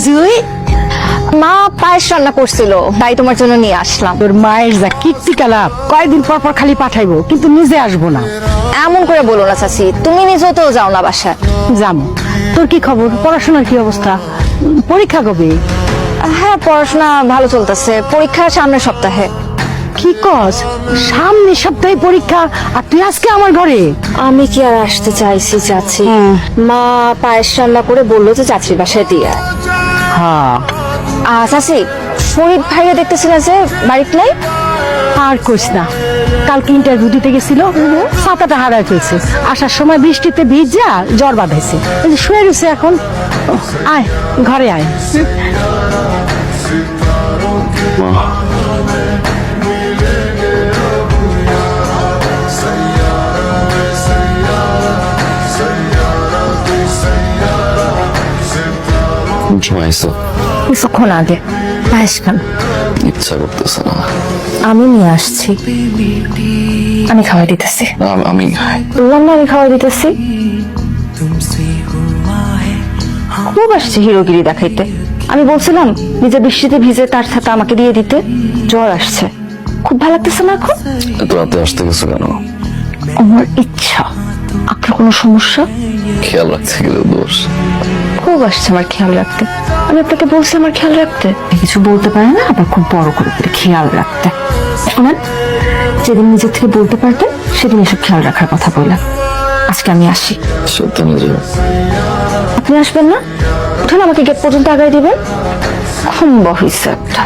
জুই, মা পায়েস রান্না করছিল, তাই তোমার জন্য নিয়ে আসলাম। তোর মায়ের যা কীর্তি কালাপ, কয়েকদিন পর পর খালি পাঠাইবো, কিন্তু নিজে আসবো না। এমন করে বলো না চাচি, তুমি নিজেও তো যাও না বাসায়। যাবো। তোর কি খবর? পড়াশোনার কি অবস্থা? পরীক্ষা কবে? হ্যাঁ, পড়াশোনা ভালো চলতেছে, পরীক্ষা সামনের সপ্তাহে। কি কস? সামনের সপ্তাহে পরীক্ষা, আর তুই আজকে আমার ঘরে? আমি কি আর আসতে চাইছি চাচি? মা পায়েস রান্না করে বললো যে চাচির বাসায় দিয়ে আয়। হ্যাঁ। চাচি, শহীদ ভাইয়া দেখতেছিল যে বাড়িতে নাই। আর কইস না, কালকে ইন্টারভিউ দিতে গেছিল, ছাতাটা হারায় ফেলছে। আসার সময় বৃষ্টিতে ভিজা জ্বর বাঁধাইছে, এই যে শুয়ে রয়েছে এখন। আয় ঘরে আয়। ঘুমাইছো? কিছুক্ষণ আগে। পায়েস খান। ইচ্ছা করতেছে না। আমি নিয়ে আসছি, আমি খাওয়াই দিতেছি। আমি বললাম না আমি খাওয়াই দিতেছি। খুব আসছে হিরোগিরি দেখাইতে। আমি বলছিলাম নিজে বৃষ্টিতে ভিজে তার সাথে আমাকে দিয়ে দিতে, জ্বর আসছে। খুব ভালো লাগতেছে না এখন। এত রাতে আসতে গেছো কেন? আমার ইচ্ছা। আপনার কোনো সমস্যা? খেয়াল রাখতে গেলে দোষ। খুব আসছে আমার খেয়াল রাখতে। আমি আপনাকে বলছি আমার খেয়াল রাখতে। কিছু বলতে পারে না, আবার খুব বড় করে খেয়াল রাখতে। শোনেন, যেদিন নিজের থেকে বলতে পারতেন সেদিন এসব খেয়াল রাখার কথা বললেন। আজকে আমি আসি। সত্যি না যাও? আপনি আসবেন না? উঠেন, আমাকে গেট পর্যন্ত আগায় দিবেন। খুব বহিস একটা।